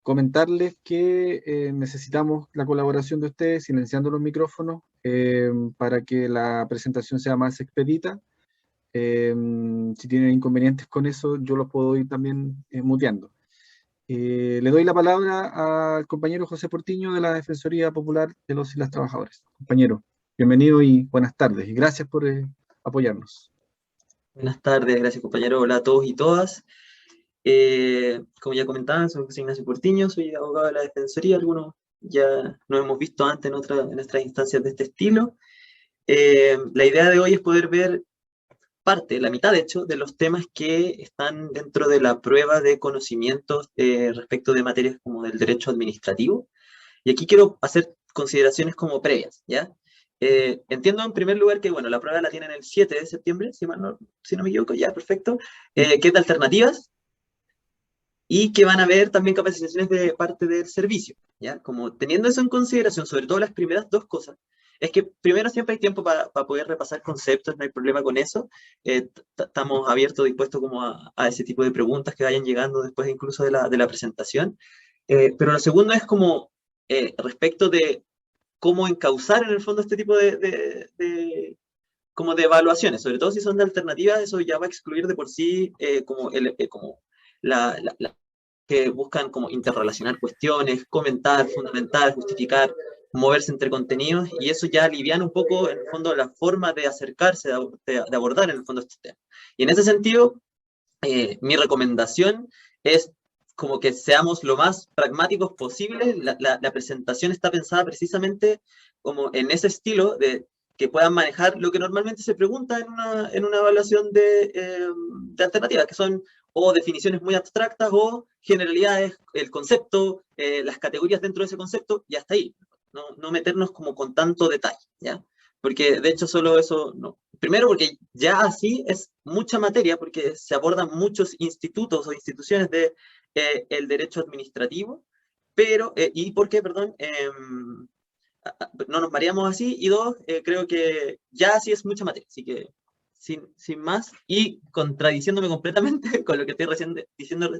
comentarles que necesitamos la colaboración de ustedes, silenciando los micrófonos, para que la presentación sea más expedita. Si tienen inconvenientes con eso, yo los puedo ir también muteando. Le doy la palabra al compañero José Portiño de la Defensoría Popular de los y las Trabajadoras. Compañero, bienvenido y buenas tardes, y gracias por apoyarnos. Buenas tardes, gracias compañero, hola a todos y todas. Como ya comentaban, soy José Ignacio Portiño, soy abogado de la Defensoría, algunos ya nos hemos visto antes en otras instancias de este estilo. La idea de hoy es poder ver la mitad de hecho, de los temas que están dentro de la prueba de conocimientos respecto de materias como del derecho administrativo. Y aquí quiero hacer consideraciones como previas, ¿ya? Entiendo en primer lugar que, bueno, la prueba la tienen el 7 de septiembre, si no me equivoco, ya, perfecto, que es de alternativas, y que van a haber también capacitaciones de parte del servicio, ¿ya? Como teniendo eso en consideración, sobre todo las primeras dos cosas, es que primero siempre hay tiempo para poder repasar conceptos, no hay problema con eso, estamos abiertos, dispuestos como a ese tipo de preguntas que vayan llegando después incluso de la presentación, pero lo segundo es como respecto de cómo encauzar en el fondo este tipo como de evaluaciones, sobre todo si son de alternativas, eso ya va a excluir de por sí como que buscan como interrelacionar cuestiones, comentar, fundamentar, justificar, moverse entre contenidos, y eso ya aliviana un poco, en el fondo, la forma de acercarse, de abordar, en el fondo, estos temas. Y en ese sentido, mi recomendación es como que seamos lo más pragmáticos posible. La presentación está pensada precisamente como en ese estilo de que puedan manejar lo que normalmente se pregunta en una evaluación de alternativas, que son o definiciones muy abstractas o generalidades, el concepto, las categorías dentro de ese concepto, y hasta ahí. No meternos como con tanto detalle, ¿ya? Porque de hecho solo eso no. Primero porque ya así es mucha materia, porque se abordan muchos institutos o instituciones de el derecho administrativo, pero, y por qué, perdón, no nos mareamos así, y dos, creo que ya así es mucha materia, así que sin más, y contradiciéndome completamente con lo que estoy diciendo,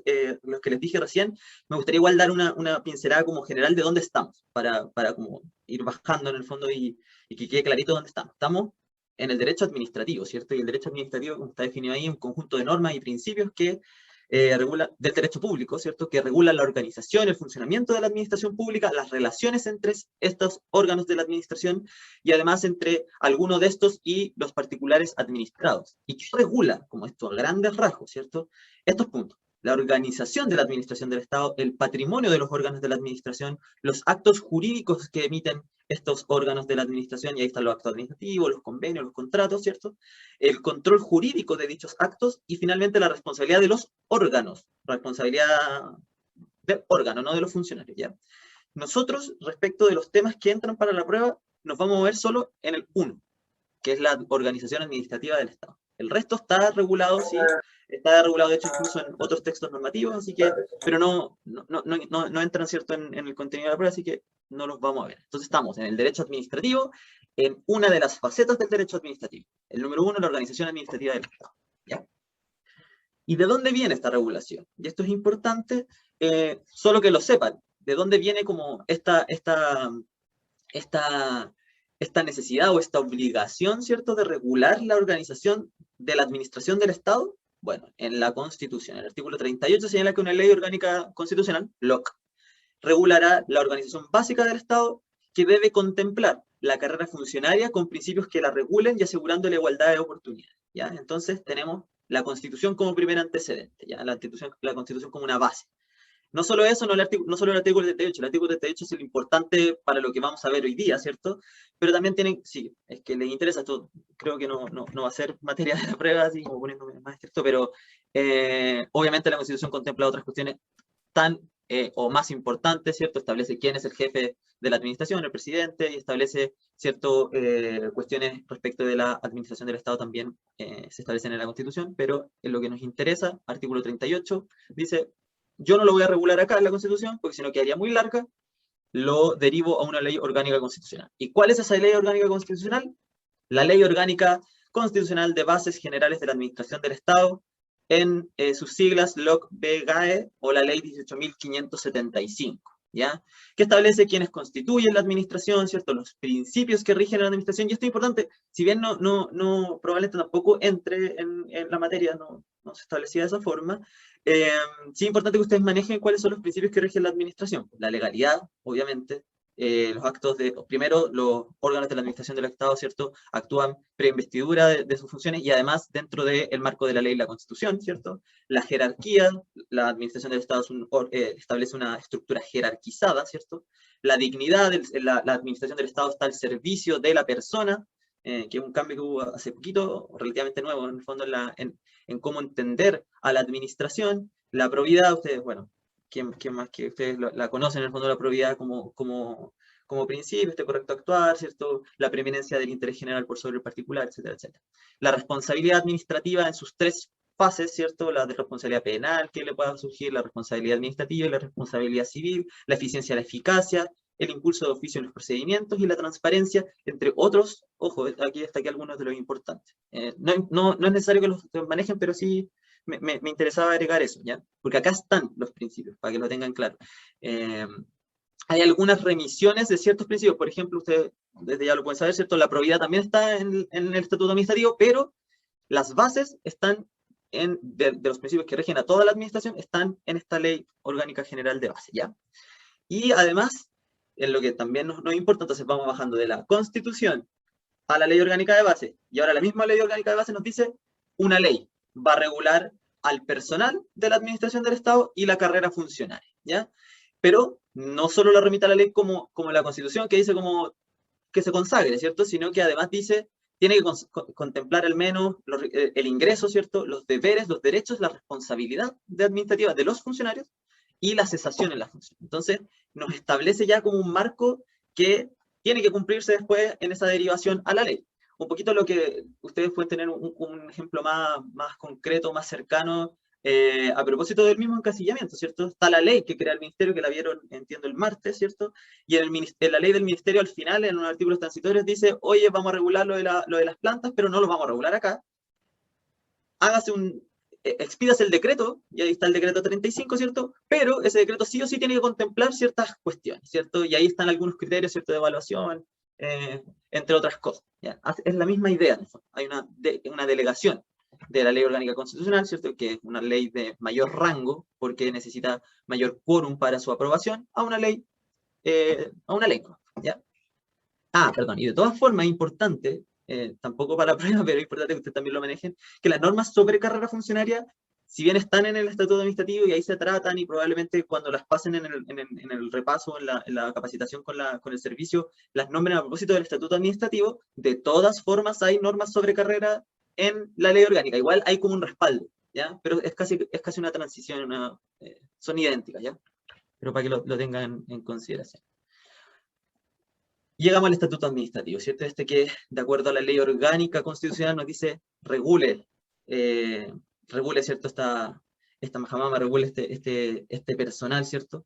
lo que les dije recién, me gustaría igual dar una pincelada como general de dónde estamos, para como ir bajando en el fondo y que quede clarito dónde estamos. Estamos en el derecho administrativo, ¿cierto? Y el derecho administrativo, como está definido ahí, un conjunto de normas y principios que regula del derecho público, ¿cierto? Que regula la organización, el funcionamiento de la administración pública, las relaciones entre estos órganos de la administración y además entre alguno de estos y los particulares administrados. ¿Y qué regula, como esto a grandes rasgos, ¿cierto? Estos puntos: la organización de la administración del Estado, el patrimonio de los órganos de la administración, los actos jurídicos que emiten estos órganos de la administración, y ahí están los actos administrativos, los convenios, los contratos, ¿cierto? El control jurídico de dichos actos y finalmente la responsabilidad de los órganos, responsabilidad del órgano, no de los funcionarios, ¿ya? Nosotros, respecto de los temas que entran para la prueba, nos vamos a mover solo en el 1, que es la organización administrativa del Estado. El resto está regulado, sí, está regulado de hecho incluso en otros textos normativos, así que, pero no entran, ¿cierto?, en el contenido de la prueba, así que no los vamos a ver. Entonces estamos en el derecho administrativo, en una de las facetas del derecho administrativo. El número 1, la organización administrativa del Estado, ¿ya? ¿Y de dónde viene esta regulación? Y esto es importante, solo que lo sepan, de dónde viene como esta necesidad o esta obligación, ¿cierto?, de regular la organización de la administración del Estado. Bueno, en la Constitución, el artículo 38 señala que una ley orgánica constitucional, LOC, regulará la organización básica del Estado, que debe contemplar la carrera funcionaria con principios que la regulen y asegurando la igualdad de oportunidades, ¿ya? Entonces tenemos la Constitución como primer antecedente, ¿ya? La Constitución como una base. No solo eso, no solo el artículo 38, el artículo 38 es lo importante para lo que vamos a ver hoy día, ¿cierto? Pero también tienen, sí, es que les interesa esto, creo que no va a ser materia de la prueba, así como poniéndome más estricto, pero obviamente la Constitución contempla otras cuestiones tan o más importantes, ¿cierto? Establece quién es el jefe de la administración, el presidente, y establece, ¿cierto?, cuestiones respecto de la administración del Estado también se establecen en la Constitución, pero en lo que nos interesa, artículo 38, dice: yo no lo voy a regular acá en la Constitución, porque si no quedaría muy larga, lo derivo a una ley orgánica constitucional. ¿Y cuál es esa ley orgánica constitucional? La Ley Orgánica Constitucional de Bases Generales de la Administración del Estado, en sus siglas LOC-BGAE o la ley 18.575, ¿ya? Que establece quiénes constituyen la administración, ¿cierto? Los principios que rigen la administración, y esto es importante, si bien probablemente tampoco entre en la materia, no se establecía de esa forma, sí es importante que ustedes manejen cuáles son los principios que rigen la administración. La legalidad, obviamente, los actos primero, los órganos de la administración del Estado, ¿cierto? Actúan preinvestidura de sus funciones y además dentro del marco de la ley y la Constitución, ¿cierto? La jerarquía, la administración del Estado establece una estructura jerarquizada, ¿cierto? La dignidad, la administración del Estado está al servicio de la persona, que es un cambio que hubo hace poquito, relativamente nuevo, en el fondo, en cómo entender a la administración. La probidad, ustedes, bueno, ¿quién más que ustedes la conocen, en el fondo, la probidad como principio, este correcto actuar, ¿cierto? La preeminencia del interés general por sobre el particular, etcétera, etcétera. La responsabilidad administrativa en sus tres fases, ¿cierto? La de responsabilidad penal que le pueda surgir, la responsabilidad administrativa y la responsabilidad civil, la eficiencia y la eficacia, el impulso de oficio en los procedimientos y la transparencia, entre otros. Ojo, aquí destaqué algunos de los importantes. No es necesario que los manejen, pero sí me interesaba agregar eso, ¿ya? Porque acá están los principios, para que lo tengan claro. Hay algunas remisiones de ciertos principios, por ejemplo, ustedes desde ya lo pueden saber, ¿cierto? La probidad también está en el Estatuto Administrativo, pero las bases están de los principios que rigen a toda la administración, están en esta Ley Orgánica General de Base, ¿ya? Y además, en lo que también nos importa, entonces vamos bajando de la Constitución a la Ley Orgánica de Base, y ahora la misma Ley Orgánica de Base nos dice, una ley va a regular al personal de la administración del Estado y la carrera funcionaria, ¿ya? Pero no solo la remite a la ley como la Constitución, que dice como que se consagre, ¿cierto? Sino que además dice, tiene que contemplar al menos el ingreso, ¿cierto? Los deberes, los derechos, la responsabilidad administrativa de los funcionarios y la cesación en la función. Entonces, nos establece ya como un marco que tiene que cumplirse después en esa derivación a la ley. Un poquito lo que ustedes pueden tener un ejemplo más concreto, más cercano, a propósito del mismo encasillamiento, ¿cierto? Está la ley que crea el ministerio, que la vieron, entiendo, el martes, ¿cierto? Y en la ley del ministerio, al final, en unos artículos transitorios, dice, oye, vamos a regular lo de las plantas, pero no lo vamos a regular acá. Hágase expídase el decreto, y ahí está el decreto 35, ¿cierto? Pero ese decreto sí o sí tiene que contemplar ciertas cuestiones, ¿cierto? Y ahí están algunos criterios, ¿cierto? De evaluación, entre otras cosas, ¿ya? Es la misma idea, hay una delegación de la Ley Orgánica Constitucional, ¿cierto? Que es una ley de mayor rango, porque necesita mayor quórum para su aprobación, a una ley, ¿ya? Perdón, y de todas formas es importante, tampoco para la prueba, pero es importante que ustedes también lo manejen, que las normas sobre carrera funcionaria, si bien están en el Estatuto Administrativo y ahí se tratan, y probablemente cuando las pasen en el repaso, en la capacitación con el servicio, las nombren a propósito del Estatuto Administrativo, de todas formas hay normas sobre carrera en la ley orgánica. Igual hay como un respaldo, ¿ya? Pero es casi una transición, son idénticas, ¿ya? Pero para que lo tengan en consideración. Llegamos al Estatuto Administrativo, ¿cierto? Que, de acuerdo a la Ley Orgánica Constitucional, nos dice, regule, ¿cierto? Esta majamama, regule este personal, ¿cierto?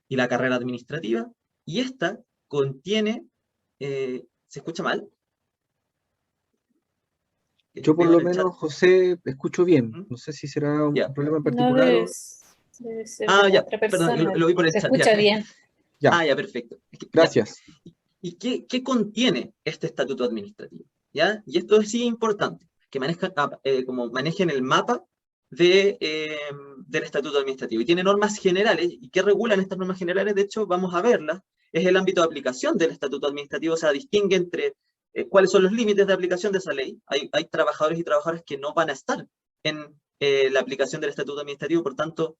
Y la carrera administrativa. Y esta contiene, ¿se escucha mal? Yo por lo menos, José, escucho bien. No sé si será un problema en particular. No debe ser ya, otra persona. perdón, lo vi por el chat. Se ya. escucha bien. Ya. Ya, perfecto. Gracias. ¿Y qué contiene este estatuto administrativo? ¿Ya? Y esto sí es importante, que manejen el mapa del estatuto administrativo. Y tiene normas generales, y ¿qué regulan estas normas generales? De hecho, vamos a verlas. Es el ámbito de aplicación del estatuto administrativo, o sea, distingue entre cuáles son los límites de aplicación de esa ley. Hay trabajadores y trabajadoras que no van a estar en la aplicación del estatuto administrativo, por tanto,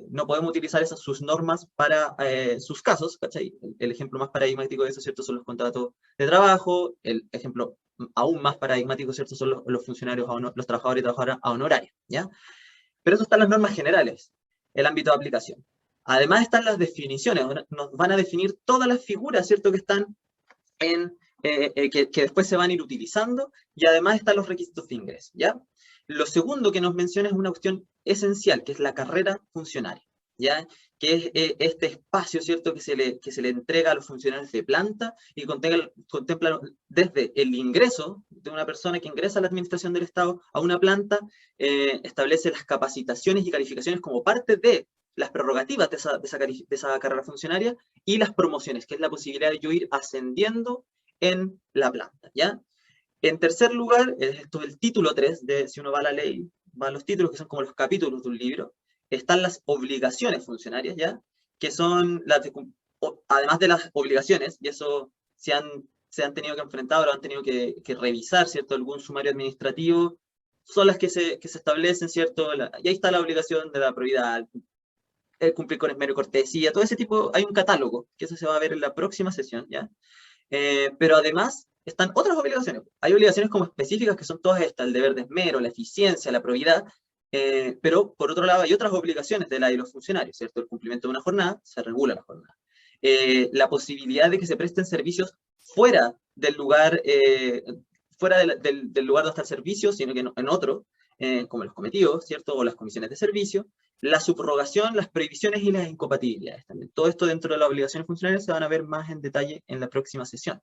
no podemos utilizar sus normas para sus casos, ¿cachai? El ejemplo más paradigmático de eso, ¿cierto? Son los contratos de trabajo. El ejemplo aún más paradigmático, ¿cierto? Son los funcionarios, los trabajadores y trabajadoras a honorario, ¿ya? Pero eso están las normas generales, el ámbito de aplicación. Además están las definiciones, nos van a definir todas las figuras, ¿cierto? Que están que después se van a ir utilizando, y además están los requisitos de ingreso, ¿ya? Lo segundo que nos menciona es una cuestión esencial, que es la carrera funcionaria, ¿ya? Que es este espacio, ¿cierto?, que se le entrega a los funcionarios de planta y contempla desde el ingreso de una persona que ingresa a la administración del Estado a una planta, establece las capacitaciones y calificaciones como parte de las prerrogativas de esa carrera funcionaria y las promociones, que es la posibilidad de yo ir ascendiendo en la planta, ¿ya? En tercer lugar, esto es el título 3, si uno va a la ley, va a los títulos que son como los capítulos de un libro, están las obligaciones funcionarias, ¿ya? Que son las además de las obligaciones, y eso se han tenido que enfrentar o lo han tenido que revisar, ¿cierto? Algún sumario administrativo, son las que se establecen, ¿cierto? Y ahí está la obligación de la probidad, el cumplir con esmero y cortesía, todo ese tipo, hay un catálogo, que eso se va a ver en la próxima sesión, ¿ya? Pero además están otras obligaciones. Hay obligaciones como específicas que son todas estas, el deber de esmero, la eficiencia, la probidad, pero por otro lado hay otras obligaciones de la de los funcionarios, ¿cierto? El cumplimiento de una jornada, se regula la jornada. La posibilidad de que se presten servicios fuera del lugar, del lugar donde está el servicio, sino que en otro, como los cometidos, ¿cierto? O las comisiones de servicio, la subrogación, las prohibiciones y las incompatibilidades también. Todo esto dentro de las obligaciones funcionariales se van a ver más en detalle en la próxima sesión.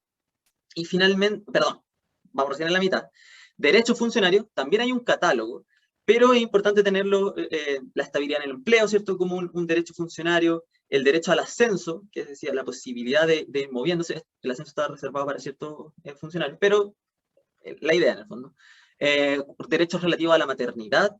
Y finalmente, perdón, vamos recién en la mitad. Derecho funcionario, también hay un catálogo, pero es importante tenerlo, la estabilidad en el empleo, ¿cierto? Como un derecho funcionario, el derecho al ascenso, que es decir, la posibilidad de ir moviéndose. El ascenso está reservado para ciertos funcionarios, pero la idea en el fondo. Derechos relativos a la maternidad,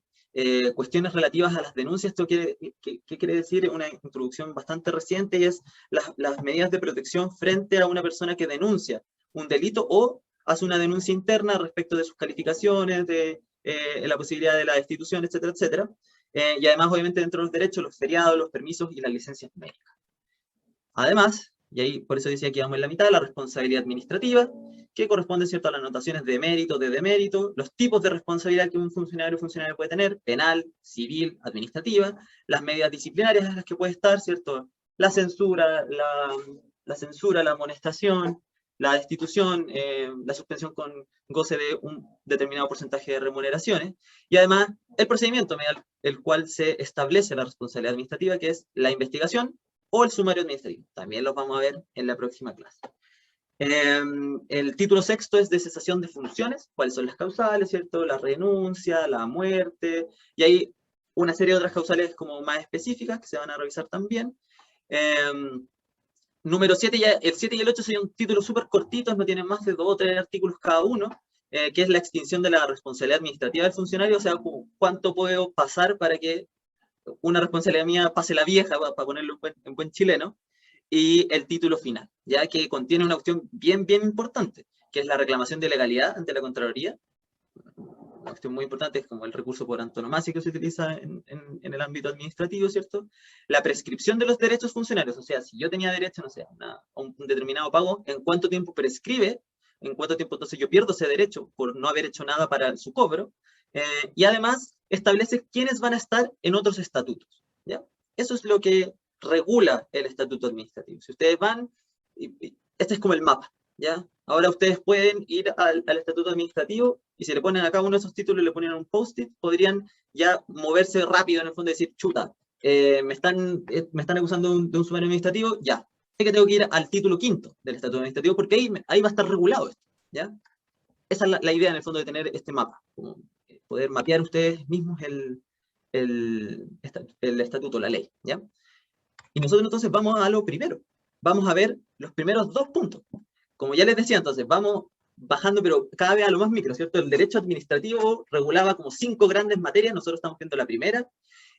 cuestiones relativas a las denuncias. ¿Esto qué quiere decir? Una introducción bastante reciente, y es las medidas de protección frente a una persona que denuncia un delito o hace una denuncia interna respecto de sus calificaciones, de la posibilidad de la destitución, etcétera, etcétera. Y además, obviamente, dentro de los derechos, los feriados, los permisos y las licencias médicas. Además, y ahí por eso decía que vamos en la mitad, la responsabilidad administrativa, que corresponde, ¿cierto?, a las notaciones de mérito, de demérito, los tipos de responsabilidad que un funcionario puede tener, penal, civil, administrativa, las medidas disciplinarias en las que puede estar, ¿cierto?, la censura, la amonestación, la destitución, la suspensión con goce de un determinado porcentaje de remuneraciones, y además el procedimiento mediante el cual se establece la responsabilidad administrativa, que es la investigación o el sumario administrativo. También los vamos a ver en la próxima clase. El título sexto es de cesación de funciones, cuáles son las causales, ¿cierto? La renuncia, la muerte, y hay una serie de otras causales como más específicas que se van a revisar también. Número 7, el 7 y el 8 son títulos súper cortitos, no tienen más de 2 o 3 artículos cada uno, que es la extinción de la responsabilidad administrativa del funcionario, o sea, cuánto puedo pasar para que una responsabilidad mía pase la vieja, para ponerlo en buen chileno, y el título final, ya que contiene una cuestión bien importante, que es la reclamación de legalidad ante la Contraloría. Una cuestión muy importante, es como el recurso por antonomasia que se utiliza en el ámbito administrativo, ¿cierto? La prescripción de los derechos funcionarios, o sea, si yo tenía derecho, no sé, a un determinado pago, ¿en cuánto tiempo prescribe? ¿En cuánto tiempo entonces yo pierdo ese derecho por no haber hecho nada para su cobro? Y además establece quiénes van a estar en otros estatutos, ¿ya? Eso es lo que regula el estatuto administrativo. Si ustedes van, este es como el mapa, ¿ya? Ahora ustedes pueden ir al estatuto administrativo y si le ponen a cada uno de esos títulos y le ponen un post-it, podrían ya moverse rápido en el fondo y decir, chuta, me están acusando de un sumario administrativo, ya. Es que tengo que ir al título quinto del estatuto administrativo porque ahí va a estar regulado esto, ¿ya? Esa es la idea en el fondo de tener este mapa, como poder mapear ustedes mismos el estatuto, la ley, ¿ya? Y nosotros entonces vamos a lo primero. Vamos a ver los primeros 2 puntos. Como ya les decía, entonces vamos bajando, pero cada vez a lo más micro, ¿cierto? El derecho administrativo regulaba como 5 grandes materias, nosotros estamos viendo la primera.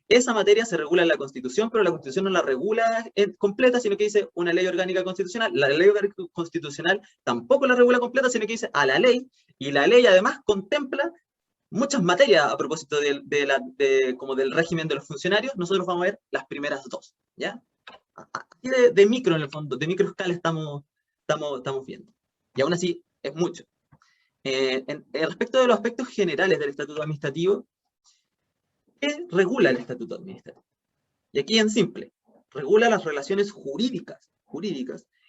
Esa materia se regula en la Constitución, pero la Constitución no la regula completa, sino que dice una ley orgánica constitucional. La ley orgánica constitucional tampoco la regula completa, sino que dice a la ley, y la ley además contempla muchas materias a propósito como del régimen de los funcionarios. Nosotros vamos a ver las primeras 2, ¿ya? Aquí de micro, en el fondo, de micro escala estamos viendo. Y aún así, es mucho. Respecto de los aspectos generales del estatuto administrativo, ¿qué regula el estatuto administrativo? Y aquí en simple, regula las relaciones jurídicas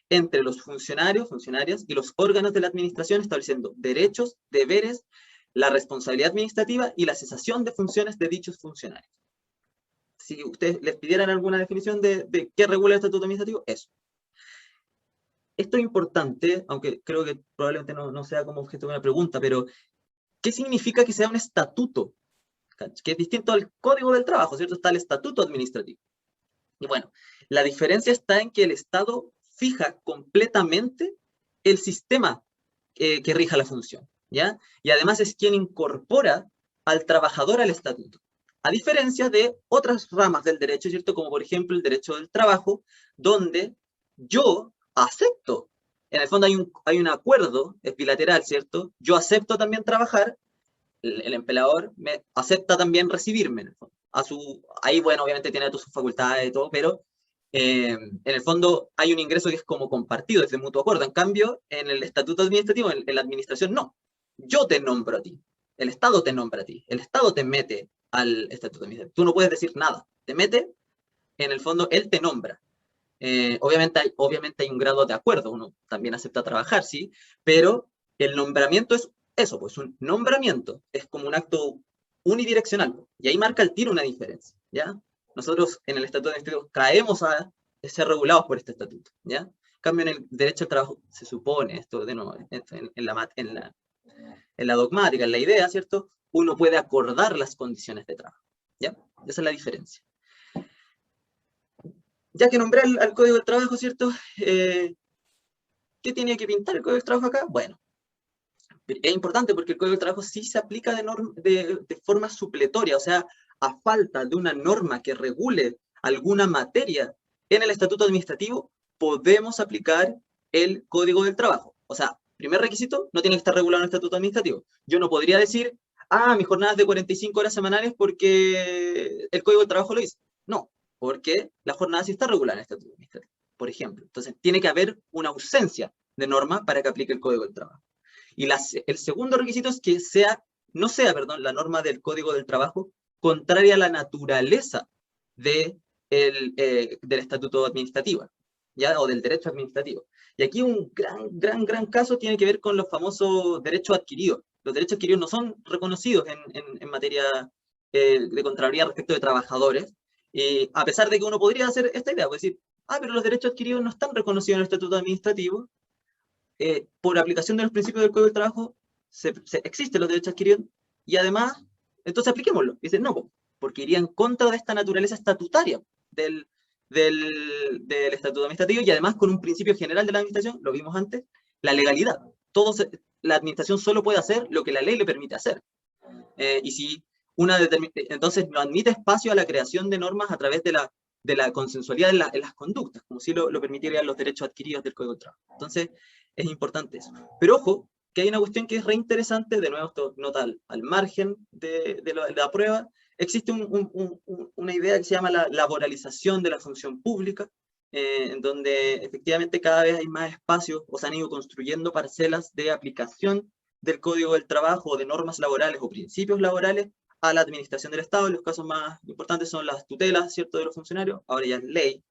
entre los funcionarios, funcionarias y los órganos de la administración, estableciendo derechos, deberes, la responsabilidad administrativa y la cesación de funciones de dichos funcionarios. si ustedes les pidieran alguna definición de qué regula el estatuto administrativo, eso. Esto es importante, aunque creo que probablemente no sea como objeto de una pregunta, pero ¿qué significa que sea un estatuto? Que es distinto al Código del Trabajo, ¿cierto? Está el estatuto administrativo. Y bueno, la diferencia está en que el Estado fija completamente el sistema que rija la función, ¿ya? Y además es quien incorpora al trabajador al estatuto. A diferencia de otras ramas del derecho, ¿cierto? Como por ejemplo el derecho del trabajo, donde yo acepto, en el fondo hay un acuerdo, es bilateral, ¿cierto? Yo acepto también trabajar, el empleador me acepta también recibirme, en el fondo. Ahí, bueno, obviamente tiene todas sus facultades y todo, pero en el fondo hay un ingreso que es como compartido, es de mutuo acuerdo. En cambio, en el estatuto administrativo, en la administración, no. Yo te nombro a ti, el Estado te nombra a ti, el Estado te mete al estatuto administrativo. Tú no puedes decir nada, te mete, en el fondo, él te nombra. Obviamente hay un grado de acuerdo, uno también acepta trabajar, ¿sí? Pero el nombramiento es eso, pues un nombramiento, es como un acto unidireccional, y ahí marca el tiro una diferencia, ¿ya? Nosotros en el estatuto administrativo caemos a ser regulados por este estatuto, ¿ya? En cambio, en el derecho al trabajo se supone, esto de nuevo, en la dogmática, en la idea, ¿cierto? Uno puede acordar las condiciones de trabajo, ¿ya? Esa es la diferencia. Ya que nombré al Código del Trabajo, ¿cierto? ¿Qué tiene que pintar el Código del Trabajo acá? Bueno, es importante porque el Código del Trabajo sí se aplica de forma supletoria, o sea, a falta de una norma que regule alguna materia en el estatuto administrativo, podemos aplicar el Código del Trabajo. O sea, primer requisito, no tiene que estar regulado en el estatuto administrativo. Yo no podría decir, mi jornada es de 45 horas semanales porque el Código del Trabajo lo dice. No, porque la jornada sí está regulada en el estatuto administrativo, por ejemplo. Entonces, tiene que haber una ausencia de norma para que aplique el Código del Trabajo. Y el segundo requisito es que no sea, la norma del Código del Trabajo contraria a la naturaleza del estatuto administrativo, ¿ya? O del derecho administrativo. Y aquí un gran caso tiene que ver con los famosos derechos adquiridos. Los derechos adquiridos no son reconocidos en materia de Contraloría respecto de trabajadores, a pesar de que uno podría hacer esta idea, puede decir, pero los derechos adquiridos no están reconocidos en el estatuto administrativo, por aplicación de los principios del Código del Trabajo, existen los derechos adquiridos, y además, entonces apliquémoslo. Dice, no, porque iría en contra de esta naturaleza estatutaria del estatuto administrativo, y además con un principio general de la administración, lo vimos antes, la legalidad. La administración solo puede hacer lo que la ley le permite hacer. Y si entonces no admite espacio a la creación de normas a través de la consensualidad en las conductas, como si lo permitirían los derechos adquiridos del Código del Trabajo. Entonces, es importante eso. Pero ojo, que hay una cuestión que es reinteresante, de nuevo, esto nota al margen de la prueba, existe una idea que se llama la laboralización de la función pública, en donde efectivamente cada vez hay más espacios, o se han ido construyendo parcelas de aplicación del Código del Trabajo, o de normas laborales o principios laborales a la administración del Estado. Los casos más importantes son las tutelas, ¿cierto?, de los funcionarios, ahora ya es ley.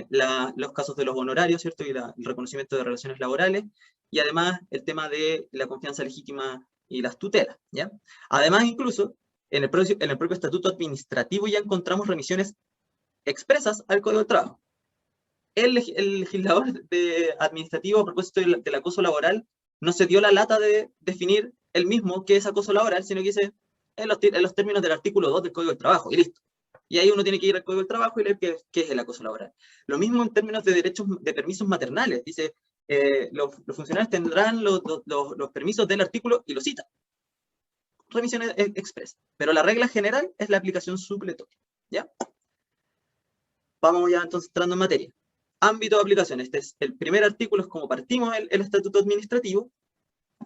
Los casos de los honorarios, ¿cierto?, y el reconocimiento de relaciones laborales, y además el tema de la confianza legítima y las tutelas, ¿ya? Además, incluso, en el propio estatuto administrativo ya encontramos remisiones expresas al Código del Trabajo. El legislador administrativo, a propósito del acoso laboral, no se dio la lata de definir él mismo qué es acoso laboral, sino que dice en los términos del artículo 2 del Código del Trabajo, y listo. Y ahí uno tiene que ir al Código del Trabajo y leer qué es el acoso laboral. Lo mismo en términos de derechos de permisos maternales. Dice, los funcionarios tendrán los permisos del artículo, y lo cita. Revisiones express. Pero la regla general es la aplicación supletoria, ¿ya? Vamos ya entonces entrando en materia. Ámbito de aplicación. Este es el primer artículo, es como partimos el estatuto administrativo,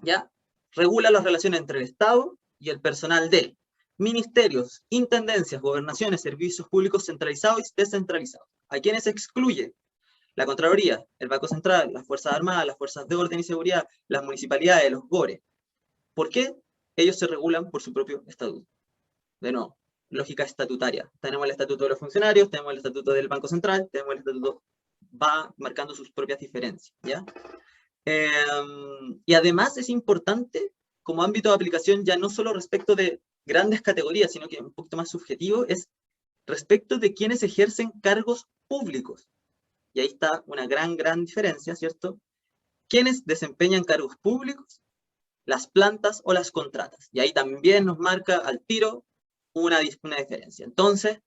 ¿ya? Regula las relaciones entre el Estado y el personal de ministerios, intendencias, gobernaciones, servicios públicos centralizados y descentralizados. ¿A quiénes se excluye? La Contraloría, el Banco Central, las Fuerzas Armadas, las Fuerzas de Orden y Seguridad, las municipalidades, los GORE. ¿Por qué? Ellos se regulan por su propio estatuto. De nuevo, lógica estatutaria. Tenemos el estatuto de los funcionarios, tenemos el estatuto del Banco Central, tenemos el estatuto, va marcando sus propias diferencias, ¿ya? Y además es importante, como ámbito de aplicación, ya no solo respecto de grandes categorías, sino que un poquito más subjetivo, es respecto de quienes ejercen cargos públicos. Y ahí está una gran diferencia, ¿cierto? Quienes desempeñan cargos públicos, las plantas o las contratas. Y ahí también nos marca al tiro una diferencia. Entonces,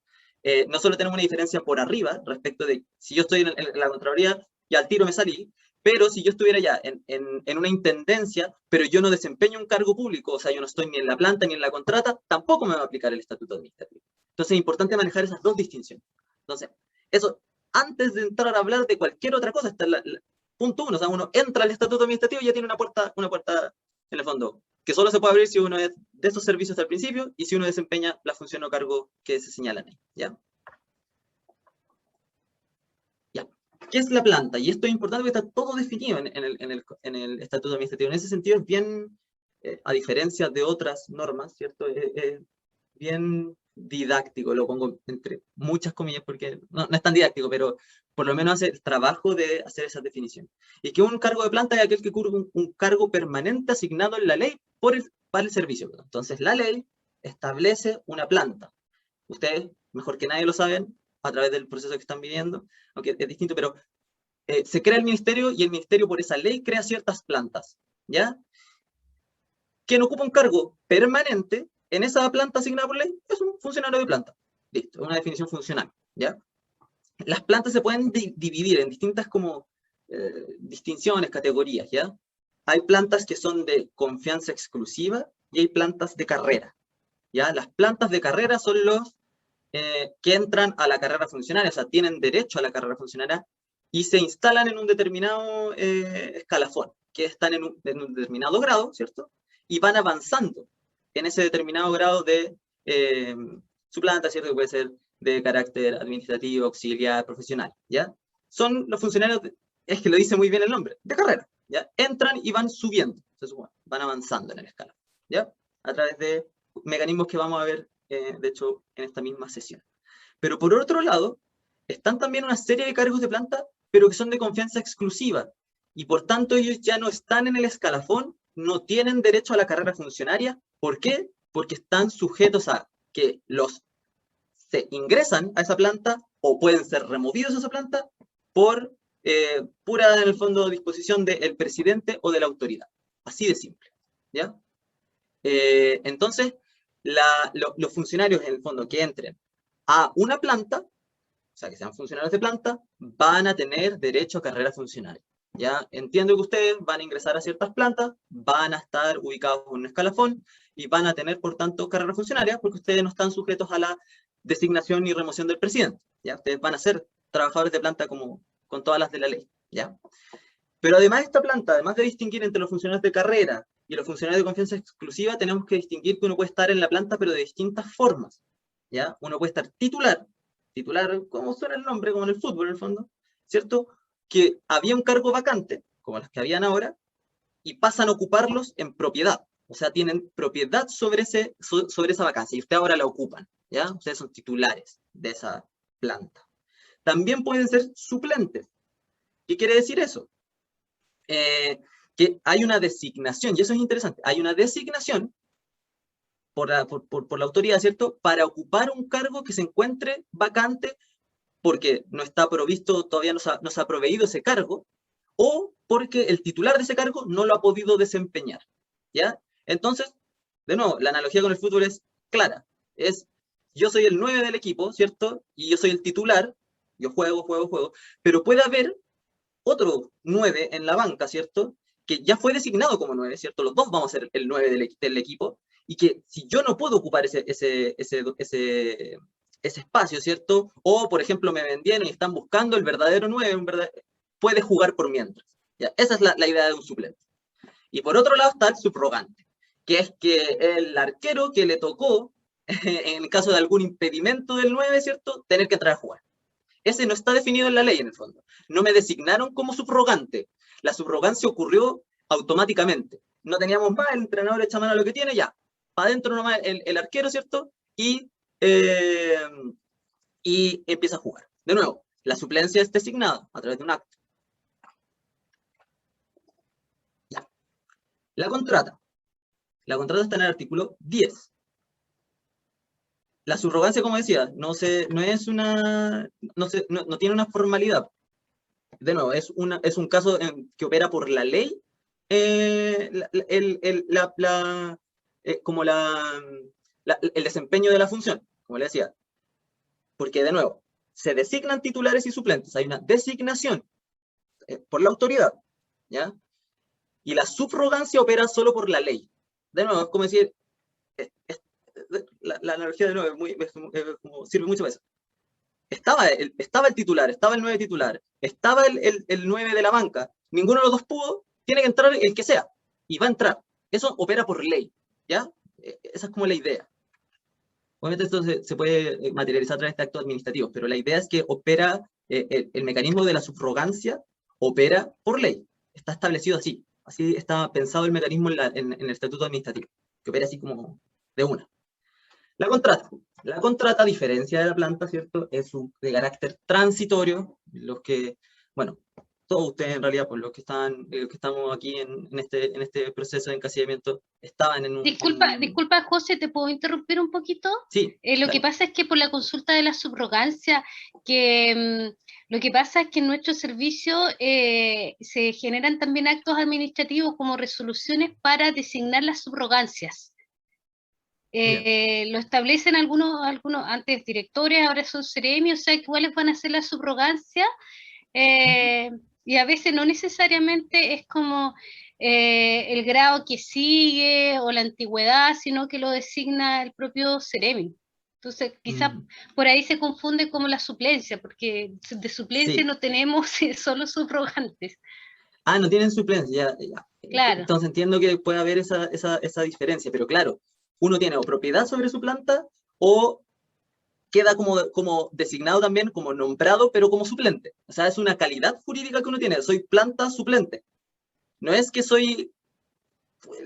no solo tenemos una diferencia por arriba respecto de si yo estoy en la Contraloría y al tiro me salí, pero si yo estuviera ya en una intendencia, pero yo no desempeño un cargo público, o sea, yo no estoy ni en la planta ni en la contrata, tampoco me va a aplicar el estatuto administrativo. Entonces es importante manejar esas dos distinciones. Entonces, eso, antes de entrar a hablar de cualquier otra cosa, está punto uno, o sea, uno entra al estatuto administrativo y ya tiene una puerta en el fondo, que solo se puede abrir si uno es de estos servicios al principio y si uno desempeña la función o cargo que se señalan ahí, ¿ya? Ya. ¿Qué es la planta? Y esto es importante porque está todo definido en el estatuto administrativo. En ese sentido es bien, a diferencia de otras normas, ¿cierto? Bien didáctico, lo pongo entre muchas comillas porque no es tan didáctico, pero por lo menos hace el trabajo de hacer esa definición. Y que un cargo de planta es aquel que cubre un cargo permanente asignado en la ley para el servicio. Entonces la ley establece una planta. Ustedes, mejor que nadie lo saben, a través del proceso que están viviendo, aunque es distinto, pero se crea el ministerio y el ministerio por esa ley crea ciertas plantas, ¿ya? Quien ocupa un cargo permanente en esa planta asignada por ley es un funcionario de planta. Listo, es una definición funcional, ¿ya? Las plantas se pueden dividir en distintas como distinciones, categorías, ¿ya? Hay plantas que son de confianza exclusiva y hay plantas de carrera, ¿ya? Las plantas de carrera son los que entran a la carrera funcionaria, o sea, tienen derecho a la carrera funcionaria y se instalan en un determinado escalafón, que están en un determinado grado, ¿cierto? Y van avanzando en ese determinado grado de su planta, ¿cierto? Que puede ser de carácter administrativo, auxiliar, profesional, ¿ya? Son los funcionarios, es que lo dice muy bien el nombre, de carrera, ¿ya? Entran y van subiendo, se supone, van avanzando en el escalafón, ¿ya? A través de mecanismos que vamos a ver, de hecho, en esta misma sesión. Pero por otro lado, están también una serie de cargos de planta, pero que son de confianza exclusiva, y por tanto ellos ya no están en el escalafón, no tienen derecho a la carrera funcionaria. ¿Por qué? Porque están sujetos a que se ingresan a esa planta o pueden ser removidos a esa planta por pura, en el fondo, disposición del presidente o de la autoridad. Así de simple, ¿ya? Entonces, los funcionarios, en el fondo, que entren a una planta, o sea, que sean funcionarios de planta, van a tener derecho a carrera funcionaria. ¿Ya? Entiendo que ustedes van a ingresar a ciertas plantas, van a estar ubicados en un escalafón y van a tener, por tanto, carrera funcionaria porque ustedes no están sujetos a la designación y remoción del presidente. ¿Ya? Ustedes van a ser trabajadores de planta como con todas las de la ley. ¿Ya? Pero además de esta planta, además de distinguir entre los funcionarios de carrera y los funcionarios de confianza exclusiva, tenemos que distinguir que uno puede estar en la planta, pero de distintas formas. ¿Ya? Uno puede estar titular, como suena el nombre, como en el fútbol en el fondo, ¿cierto? Que había un cargo vacante, como las que habían ahora, y pasan a ocuparlos en propiedad. O sea, tienen propiedad sobre esa vacancia, y ustedes ahora la ocupan, ¿ya? Ustedes son titulares de esa planta. También pueden ser suplentes. ¿Qué quiere decir eso? Que hay una designación, y eso es interesante, hay una designación por la autoridad, ¿cierto?, para ocupar un cargo que se encuentre vacante porque no está provisto, todavía no se ha proveído ese cargo, o porque el titular de ese cargo no lo ha podido desempeñar, ¿ya? Entonces, de nuevo, la analogía con el fútbol es clara, yo soy el 9 del equipo, ¿cierto?, y yo soy el titular, yo juego, pero puede haber otro 9 en la banca, ¿cierto?, que ya fue designado como 9, ¿cierto? Los dos vamos a ser el 9 del equipo, y que si yo no puedo ocupar ese espacio, ¿cierto? O, por ejemplo, me vendieron y están buscando el verdadero 9, puede jugar por mientras. ¿Ya? Esa es la idea de un suplente. Y por otro lado está el subrogante, que es que el arquero que le tocó, en caso de algún impedimento del 9, ¿cierto?, tener que entrar a jugar. Ese no está definido en la ley, en el fondo. No me designaron como subrogante. La subrogancia ocurrió automáticamente. No teníamos más, el entrenador echa mano a lo que tiene, ya. Para adentro nomás el arquero, ¿cierto? Y empieza a jugar. De nuevo, la suplencia es designada a través de un acto. Ya. La contrata. La contrata está en el artículo 10. la subrogancia, como decía, no es una, no tiene una formalidad. De nuevo, es un caso que opera por la ley, como el desempeño de la función, como le decía. Porque, de nuevo, se designan titulares y suplentes. Hay una designación por la autoridad, ¿ya? Y la subrogancia opera solo por la ley. De nuevo, es como decir, la analogía de nuevo sirve mucho para eso. Estaba el titular, estaba el 9 titular, estaba el 9 de la banca, ninguno de los dos pudo, tiene que entrar el que sea, y va a entrar. Eso opera por ley, ¿ya? Esa es como la idea. Obviamente esto se puede materializar a través de actos administrativos, pero la idea es que opera, el mecanismo de la subrogancia opera por ley. Está establecido así. Así está pensado el mecanismo en el estatuto administrativo, que opera así como de una. La contrata. La contrata, a diferencia de la planta, ¿cierto? Es de carácter transitorio. Los que, bueno, todos ustedes en realidad, por los que estamos aquí en este proceso de encasillamiento, estaban en Disculpa, José, ¿te puedo interrumpir un poquito? Sí. Lo que pasa es que por la consulta de la subrogancia, lo que pasa es que en nuestro servicio se generan también actos administrativos como resoluciones para designar las subrogancias. Lo establecen algunos antes directores, ahora son seremios, o sea, que iguales van a hacer la subrogancia, y a veces no necesariamente es como el grado que sigue o la antigüedad, sino que lo designa el propio seremio. Entonces, quizás por ahí se confunde como la suplencia, porque de suplencia sí. no tenemos solo subrogantes. Ah, no tienen suplencia, ya. Claro. Entonces entiendo que puede haber esa diferencia, pero claro, uno tiene o propiedad sobre su planta o queda como designado también, como nombrado, pero como suplente. O sea, es una calidad jurídica que uno tiene. Soy planta suplente. No es que soy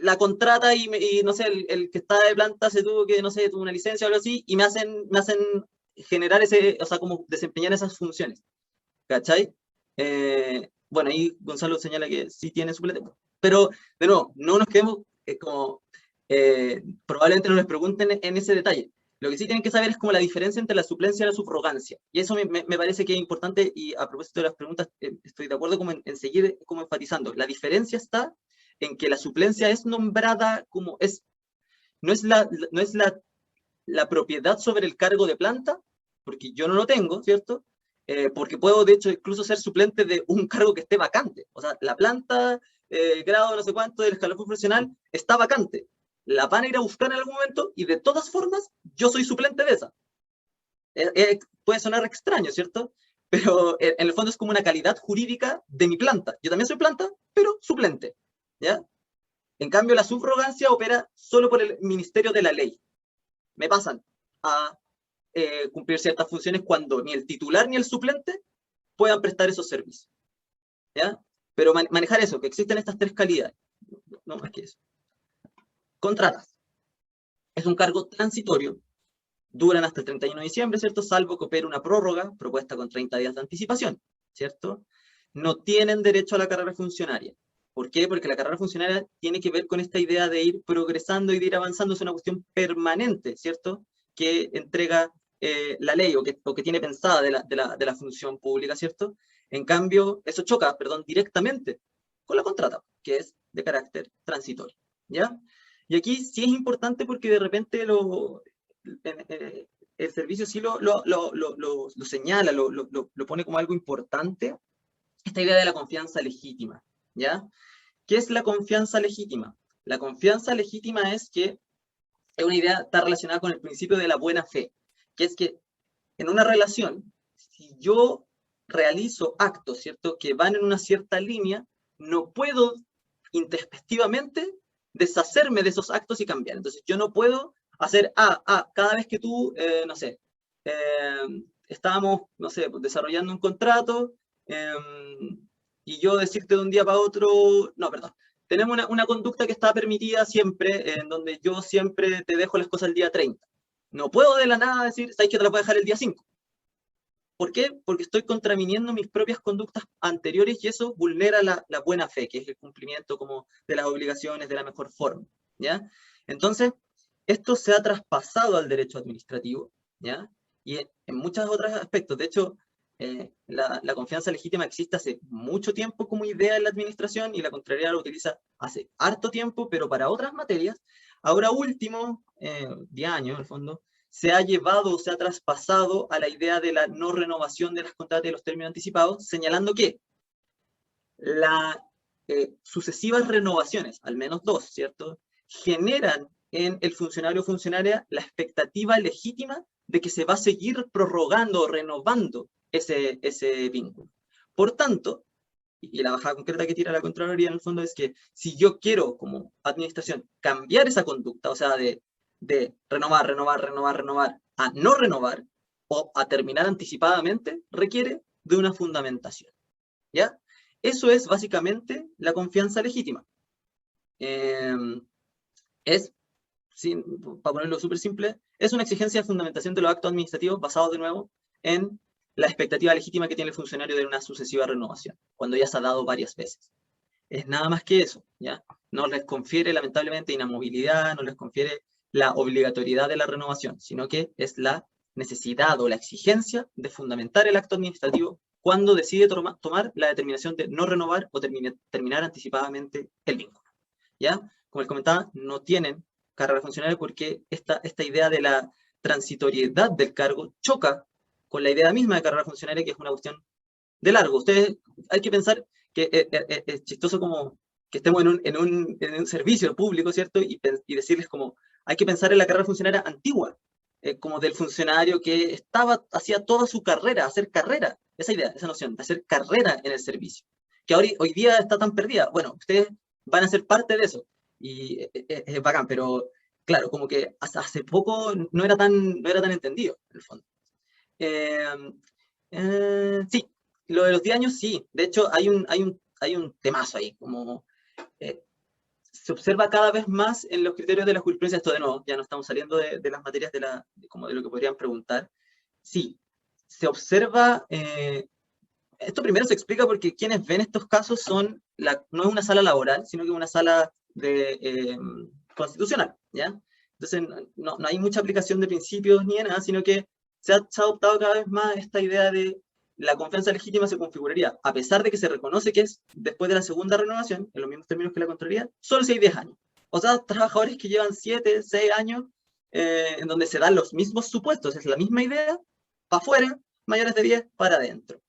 la contrata y no sé, el que está de planta se tuvo que, no sé, tuvo una licencia o algo así, y me hacen generar o sea, como desempeñar esas funciones. ¿Cachai? Bueno, ahí Gonzalo señala que sí tiene suplente, pero de nuevo, no nos quedemos probablemente no les pregunten en ese detalle. Lo que sí tienen que saber es como la diferencia entre la suplencia y la subrogancia. Y eso me parece que es importante, y a propósito de las preguntas, estoy de acuerdo como en seguir como enfatizando. La diferencia está en que la suplencia es nombrada como no es la propiedad sobre el cargo de planta, porque yo no lo tengo, ¿cierto? Porque puedo, de hecho, incluso ser suplente de un cargo que esté vacante. O sea, la planta, grado no sé cuánto del escalafón profesional, está vacante. La van a ir a buscar en algún momento y de todas formas, yo soy suplente de esa. Puede sonar extraño, ¿cierto? Pero en el fondo es como una calidad jurídica de mi planta. Yo también soy planta, pero suplente, ¿ya? En cambio, la subrogancia opera solo por el Ministerio de la Ley. Me pasan a cumplir ciertas funciones cuando ni el titular ni el suplente puedan prestar esos servicios. ¿Ya? Pero manejar eso, que existen estas tres calidades. No más que eso. Contratas. Es un cargo transitorio. Duran hasta el 31 de diciembre, ¿cierto? Salvo que opere una prórroga propuesta con 30 días de anticipación, ¿cierto? No tienen derecho a la carrera funcionaria. ¿Por qué? Porque la carrera funcionaria tiene que ver con esta idea de ir progresando y de ir avanzando. Es una cuestión permanente, ¿cierto? Que entrega la ley o que tiene pensada de la función pública, ¿cierto? En cambio, eso choca, perdón, directamente con la contrata, que es de carácter transitorio, ¿ya? Y aquí sí es importante porque de repente el servicio sí lo señala, lo pone como algo importante, esta idea de la confianza legítima, ¿ya? ¿Qué es la confianza legítima? La confianza legítima es una idea, está relacionada con el principio de la buena fe, que es que en una relación, si yo realizo actos, ¿cierto?, que van en una cierta línea, no puedo intempestivamente deshacerme de esos actos y cambiar. Entonces, yo no puedo hacer cada vez que tú, no sé, estábamos, no sé, desarrollando un contrato, y yo decirte de un día para otro, no, perdón, tenemos una conducta que está permitida siempre, en donde yo siempre te dejo las cosas el día 30. No puedo de la nada decir, ¿sabes que te la puedo dejar el día 5? ¿Por qué? Porque estoy contraviniendo mis propias conductas anteriores y eso vulnera la buena fe, que es el cumplimiento como de las obligaciones de la mejor forma, ¿ya? Entonces, esto se ha traspasado al derecho administrativo, ¿ya? Y en muchos otros aspectos. De hecho, la confianza legítima existe hace mucho tiempo como idea en la administración y la Contraloría la utiliza hace harto tiempo, pero para otras materias. Ahora último, 10 años en el fondo, se ha llevado, se ha traspasado a la idea de la no renovación de las contratas y los términos anticipados, señalando que las sucesivas renovaciones, al menos 2, ¿cierto?, generan en el funcionario o funcionaria la expectativa legítima de que se va a seguir prorrogando o renovando ese vínculo. Por tanto, y la bajada concreta que tira la Contraloría en el fondo es que si yo quiero como administración cambiar esa conducta, o sea, de renovar, a no renovar o a terminar anticipadamente, requiere de una fundamentación, ¿ya? Eso es básicamente la confianza legítima. Para ponerlo súper simple, es una exigencia de fundamentación de los actos administrativos basados de nuevo en la expectativa legítima que tiene el funcionario de una sucesiva renovación, cuando ya se ha dado varias veces. Es nada más que eso, ¿ya? No les confiere lamentablemente inamovilidad, no les confiere la obligatoriedad de la renovación, sino que es la necesidad o la exigencia de fundamentar el acto administrativo cuando decide tomar la determinación de no renovar o terminar anticipadamente el vínculo, ¿ya? Como les comentaba, no tienen carrera funcionaria porque esta idea de la transitoriedad del cargo choca con la idea misma de carrera funcionaria, que es una cuestión de largo. Ustedes, hay que pensar que es chistoso como que estemos en un servicio público, ¿cierto? Y decirles como, hay que pensar en la carrera funcionaria antigua, como del funcionario que hacía toda su carrera, hacer carrera, esa idea, esa noción de hacer carrera en el servicio, que hoy día está tan perdida. Bueno, ustedes van a ser parte de eso, y es bacán, pero claro, como que hace poco no era tan entendido, en el fondo. Sí, lo de los 10 años, sí. De hecho, hay un temazo ahí, como se observa cada vez más en los criterios de la jurisprudencia. Esto de nuevo, ya no estamos saliendo de las materias como de lo que podrían preguntar. Sí, se observa, esto primero se explica porque quienes ven estos casos no es una sala laboral, sino que una sala constitucional, ¿ya? Entonces no hay mucha aplicación de principios ni de nada, sino que se ha adoptado cada vez más esta idea de la confianza legítima se configuraría, a pesar de que se reconoce que es después de la segunda renovación, en los mismos términos que la Contraloría, solo si hay 10 años. O sea, trabajadores que llevan 7, 6 años, en donde se dan los mismos supuestos, es la misma idea, para afuera, mayores de 10 para adentro.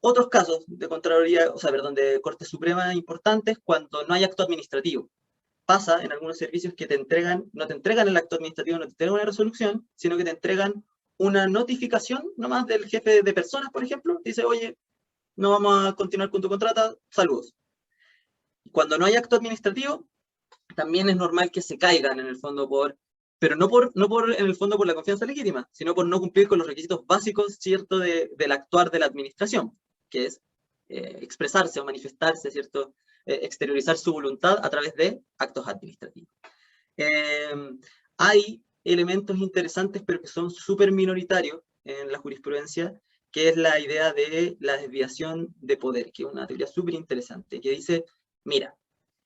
Otros casos de Contraloría, de Corte Suprema importantes, cuando no hay acto administrativo. Pasa en algunos servicios que no te entregan el acto administrativo, no te entregan una resolución, sino que te entregan una notificación nomás del jefe de personas, por ejemplo, dice, oye, no vamos a continuar con tu contrata, saludos. Cuando no hay acto administrativo, también es normal que se caigan en el fondo pero no en el fondo por la confianza legítima, sino por no cumplir con los requisitos básicos, ¿cierto?, del actuar de la administración, que es expresarse o manifestarse, ¿cierto?, exteriorizar su voluntad a través de actos administrativos. Hay elementos interesantes, pero que son súper minoritarios en la jurisprudencia, que es la idea de la desviación de poder, que es una teoría súper interesante, que dice, mira,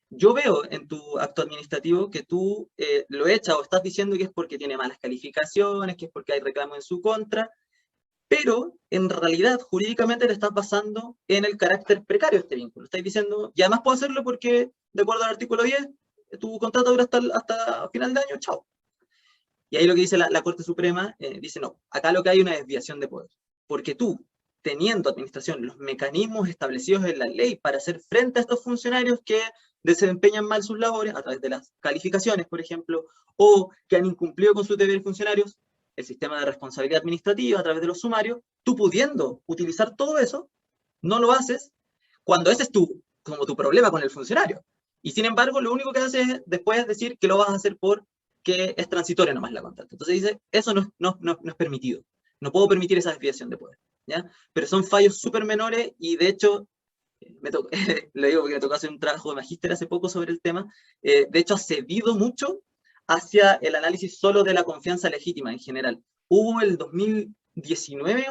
yo veo en tu acto administrativo que tú lo echas o estás diciendo que es porque tiene malas calificaciones, que es porque hay reclamo en su contra, pero en realidad jurídicamente te estás basando en el carácter precario de este vínculo. Estás diciendo, y además puedo hacerlo porque, de acuerdo al artículo 10, tu contrato dura hasta final de año, chao. Y ahí lo que dice la Corte Suprema, dice no, acá lo que hay es una desviación de poder, porque tú, teniendo administración los mecanismos establecidos en la ley para hacer frente a estos funcionarios que desempeñan mal sus labores a través de las calificaciones, por ejemplo, o que han incumplido con sus deberes funcionarios, el sistema de responsabilidad administrativa a través de los sumarios, tú pudiendo utilizar todo eso, no lo haces cuando ese es como tu problema con el funcionario. Y sin embargo, lo único que haces es después decir que lo vas a hacer porque es transitoria nomás la contrata. Entonces dice, eso no es permitido. No puedo permitir esa desviación de poder, ¿ya? Pero son fallos súper menores y de hecho, le digo porque me tocó hacer un trabajo de magíster hace poco sobre el tema, de hecho ha cedido mucho hacia el análisis solo de la confianza legítima en general. Hubo el 2019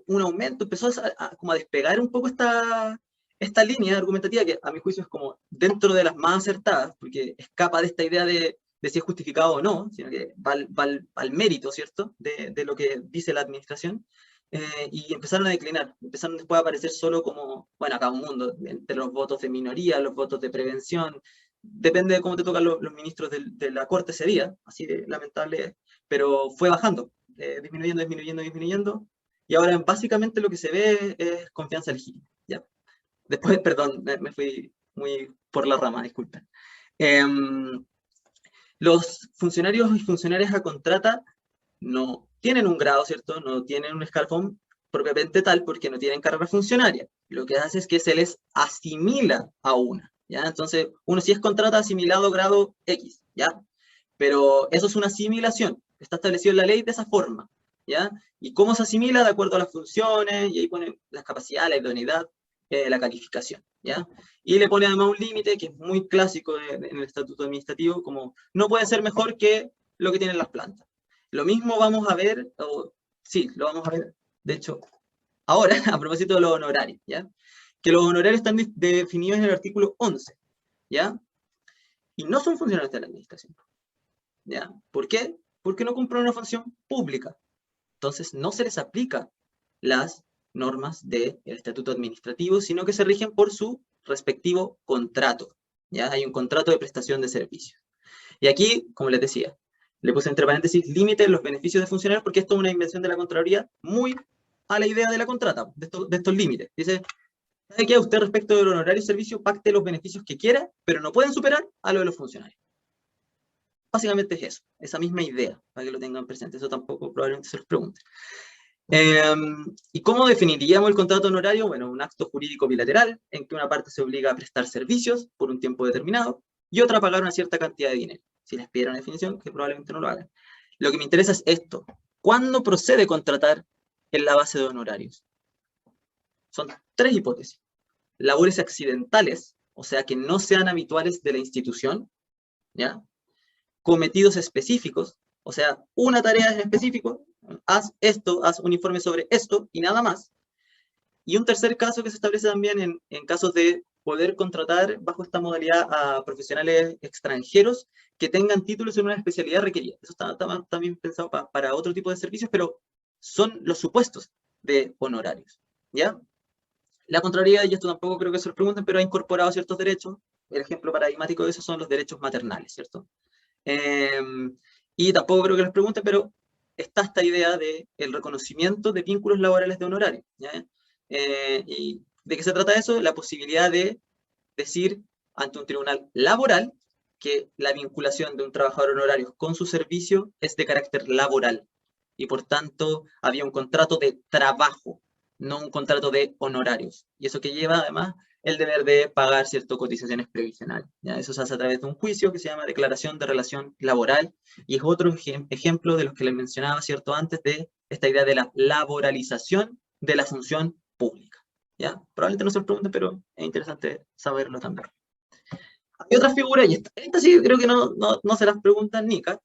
un aumento, empezó como a despegar un poco esta línea argumentativa que a mi juicio es como dentro de las más acertadas, porque escapa de esta idea de de si es justificado o no, sino que va al mérito, ¿cierto?, de lo que dice la administración, y empezaron a declinar, empezaron después a aparecer solo como, bueno, acá un mundo, entre los votos de minoría, los votos de prevención, depende de cómo te tocan los ministros de la Corte ese día, así de lamentable, pero fue bajando, disminuyendo, disminuyendo, disminuyendo, y ahora básicamente lo que se ve es confianza legítima, ¿ya? Después, perdón, me fui muy por la rama, disculpen. Los funcionarios y funcionarias a contrata no tienen un grado, ¿cierto? No tienen un escalafón propiamente tal porque no tienen carrera funcionaria. Lo que hace es que se les asimila a una, ¿ya? Entonces, uno si es contrata asimilado grado X, ¿ya? Pero eso es una asimilación, está establecido en la ley de esa forma, ¿ya? Y cómo se asimila de acuerdo a las funciones, y ahí pone las capacidades, la idoneidad, la calificación, ¿ya? Y le pone además un límite que es muy clásico en el estatuto administrativo, como no puede ser mejor que lo que tienen las plantas. Lo mismo vamos a ver, sí, lo vamos a ver, de hecho, ahora, a propósito de los honorarios, ¿ya? Que los honorarios están definidos en el artículo 11, ¿ya? Y no son funcionarios de la administración, ¿ya? ¿Por qué? Porque no cumplen una función pública. Entonces, no se les aplica las normas del estatuto administrativo, sino que se rigen por su respectivo contrato, ¿ya? Hay un contrato de prestación de servicios. Y aquí, como les decía, le puse entre paréntesis límite los beneficios de funcionarios, porque esto es una invención de la Contraloría muy a la idea de la contrata, de estos límites. Dice, ¿sabe qué? Usted respecto del honorario y servicio pacte los beneficios que quiera, pero no pueden superar a lo de los funcionarios. Básicamente es eso, esa misma idea, para que lo tengan presente. Eso tampoco probablemente se los pregunten. ¿Y cómo definiríamos el contrato honorario? Bueno, un acto jurídico bilateral en que una parte se obliga a prestar servicios por un tiempo determinado y otra a pagar una cierta cantidad de dinero. Si les pidiera una definición, que probablemente no lo hagan. Lo que me interesa es esto. ¿Cuándo procede contratar en la base de honorarios? Son 3 hipótesis. Labores accidentales, o sea, que no sean habituales de la institución, ¿ya? Cometidos específicos, o sea, una tarea en específico, haz esto, haz un informe sobre esto y nada más. Y un tercer caso que se establece también en casos de poder contratar bajo esta modalidad a profesionales extranjeros que tengan títulos en una especialidad requerida. Eso está también pensado para otro tipo de servicios, pero son los supuestos de honorarios, ¿ya? La Contraloría, y esto tampoco creo que se lo pregunten, pero ha incorporado ciertos derechos. El ejemplo paradigmático de eso son los derechos maternales, ¿cierto? Y tampoco creo que les pregunten, pero está esta idea del reconocimiento de vínculos laborales de honorario, ¿ya? ¿Y de qué se trata eso? La posibilidad de decir ante un tribunal laboral que la vinculación de un trabajador honorario con su servicio es de carácter laboral y por tanto había un contrato de trabajo, no un contrato de honorarios. Y eso que lleva además el deber de pagar ciertas cotizaciones previsionales, ¿ya? Eso se hace a través de un juicio que se llama declaración de relación laboral y es otro ejemplo de los que les mencionaba, ¿cierto?, antes de esta idea de la laboralización de la función pública, ¿ya? Probablemente no se lo pregunten, pero es interesante saberlo también. Hay otra figura, y esta sí creo que no se las preguntan Nica,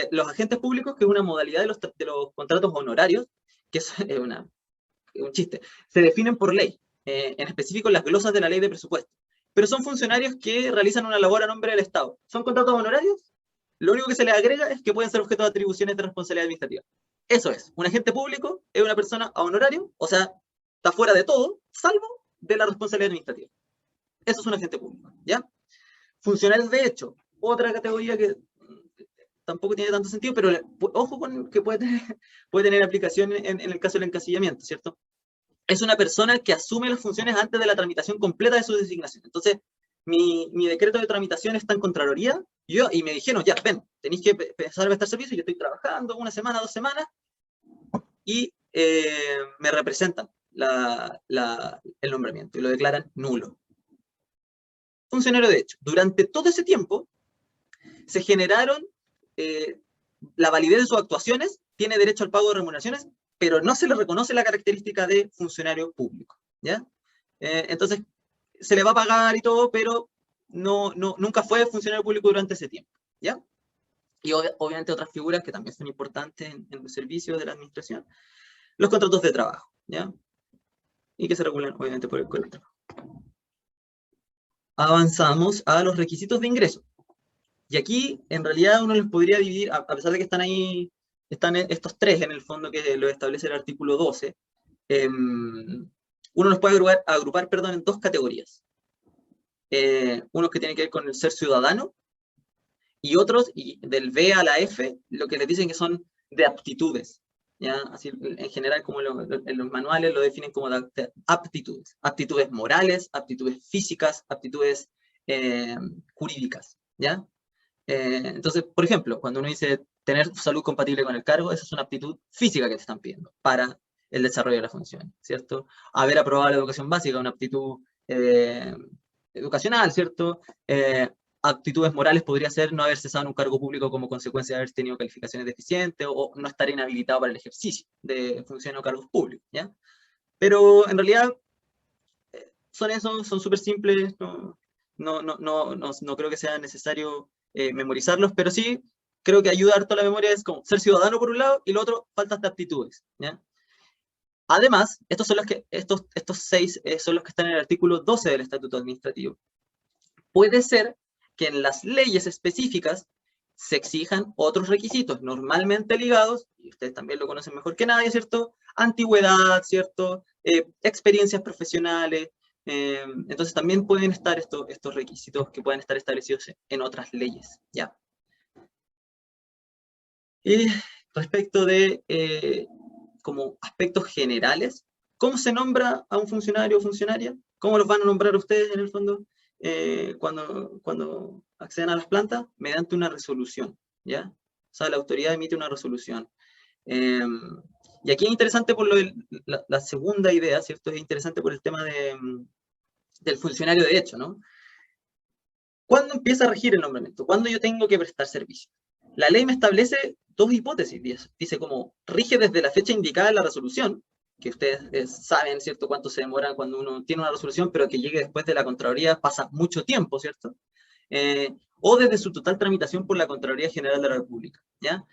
los agentes públicos, que es una modalidad de los contratos honorarios, que es un chiste, se definen por ley, en específico en las glosas de la ley de presupuesto, pero son funcionarios que realizan una labor a nombre del Estado. ¿Son contratos honorarios? Lo único que se les agrega es que pueden ser objeto de atribuciones de responsabilidad administrativa. Eso es, un agente público es una persona a honorario, o sea, está fuera de todo, salvo de la responsabilidad administrativa. Eso es un agente público, ¿ya? Funcionarios de hecho, otra categoría que tampoco tiene tanto sentido, pero ojo con que puede tener aplicación en el caso del encasillamiento, ¿cierto? Es una persona que asume las funciones antes de la tramitación completa de su designación. Entonces, mi decreto de tramitación está en Contraloría, y me dijeron, ya, ven, tenéis que empezar a prestar servicio, yo estoy trabajando 1 semana, 2 semanas, y me representan el nombramiento, y lo declaran nulo. Funcionario de hecho. Durante todo ese tiempo, se generaron la validez de sus actuaciones, tiene derecho al pago de remuneraciones, pero no se le reconoce la característica de funcionario público, ¿ya? Entonces, se le va a pagar y todo, pero nunca fue funcionario público durante ese tiempo, ¿ya? Y obviamente otras figuras que también son importantes en el servicio de la administración, los contratos de trabajo, ¿ya? Y que se regulan obviamente por el Código de Trabajo. Avanzamos a los requisitos de ingreso. Y aquí, en realidad, uno los podría dividir, a pesar de que están ahí, están estos tres, en el fondo, que lo establece el artículo 12, uno los puede agrupar en dos categorías. Unos que tienen que ver con el ser ciudadano, y otros, y del B a la F, lo que les dicen que son de aptitudes. ¿Ya? Así, en general, como en los manuales lo definen como de aptitudes. Aptitudes morales, aptitudes físicas, aptitudes jurídicas. ¿Ya? Entonces, por ejemplo, cuando uno dice tener salud compatible con el cargo, esa es una aptitud física que te están pidiendo para el desarrollo de la función, ¿cierto? Haber aprobado la educación básica, una aptitud educacional, ¿cierto? Aptitudes morales podría ser no haber cesado en un cargo público como consecuencia de haber tenido calificaciones deficientes o no estar inhabilitado para el ejercicio de funciones o cargos públicos, ¿ya? Pero en realidad son súper simples, no creo que sea necesario memorizarlos, pero sí creo que ayuda harto a la memoria, es como ser ciudadano por un lado y lo otro, faltas de aptitudes, ¿ya? Además, estos 6 son los que están en el artículo 12 del Estatuto Administrativo. Puede ser que en las leyes específicas se exijan otros requisitos, normalmente ligados, y ustedes también lo conocen mejor que nadie, ¿cierto? Antigüedad, ¿cierto? Experiencias profesionales. Entonces también pueden estar estos requisitos que pueden estar establecidos en otras leyes, ¿ya? Y respecto de como aspectos generales, ¿cómo se nombra a un funcionario o funcionaria? ¿Cómo los van a nombrar ustedes en el fondo cuando accedan a las plantas? Mediante una resolución, ¿ya? O sea, la autoridad emite una resolución. Y aquí es interesante por la segunda idea, ¿cierto? Es interesante por el tema del funcionario de hecho, ¿no? ¿Cuándo empieza a regir el nombramiento? ¿Cuándo yo tengo que prestar servicio? La ley me establece dos hipótesis. Dice como rige desde la fecha indicada en la resolución, que ustedes saben, ¿cierto?, cuánto se demora cuando uno tiene una resolución, pero que llegue después de la Contraloría pasa mucho tiempo, ¿cierto? O desde su total tramitación por la Contraloría General de la República, ¿ya?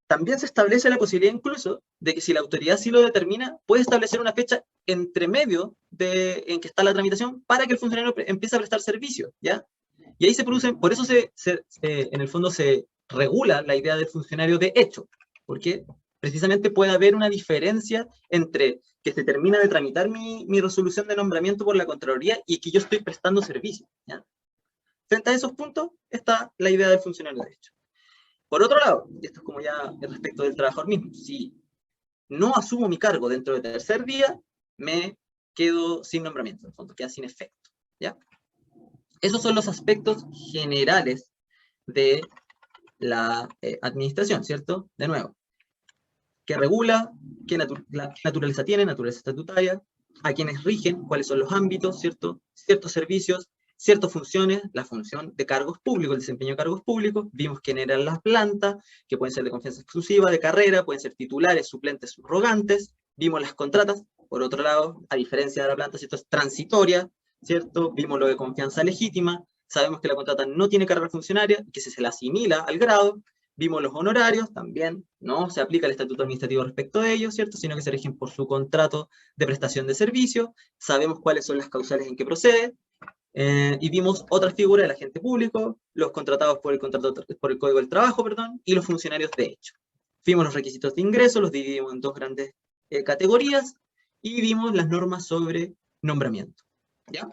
También se establece la posibilidad incluso de que si la autoridad sí lo determina, puede establecer una fecha entre medio en que está la tramitación para que el funcionario empiece a prestar servicio, ¿ya? Y ahí se producen, por eso en el fondo se regula la idea del funcionario de hecho, porque precisamente puede haber una diferencia entre que se termina de tramitar mi resolución de nombramiento por la Contraloría y que yo estoy prestando servicio, ¿ya? Frente a esos puntos está la idea del funcionario de hecho. Por otro lado, y esto es como ya respecto del trabajador mismo, si no asumo mi cargo dentro del tercer día, me quedo sin nombramiento, en el fondo, queda sin efecto, ¿ya? Esos son los aspectos generales de la administración, ¿cierto? De nuevo, que regula, qué naturaleza tiene, naturaleza estatutaria, a quienes rigen, cuáles son los ámbitos, ¿cierto? Ciertos servicios, ciertas funciones, la función de cargos públicos, el desempeño de cargos públicos, vimos quién eran las plantas, que pueden ser de confianza exclusiva, de carrera, pueden ser titulares, suplentes, subrogantes, vimos las contratas, por otro lado, a diferencia de la planta, ¿cierto?, es transitoria, ¿cierto? Vimos lo de confianza legítima, sabemos que la contrata no tiene carrera funcionaria, que se la asimila al grado. Vimos los honorarios, también no se aplica el estatuto administrativo respecto de ellos, ¿cierto?, sino que se rigen por su contrato de prestación de servicio. Sabemos cuáles son las causales en que procede. Y vimos otras figuras del agente público, los contratados por el Código del Trabajo, perdón, y los funcionarios de hecho. Vimos los requisitos de ingreso, los dividimos en dos grandes categorías, y vimos las normas sobre nombramiento, ¿ya?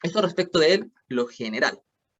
Esto respecto de lo general.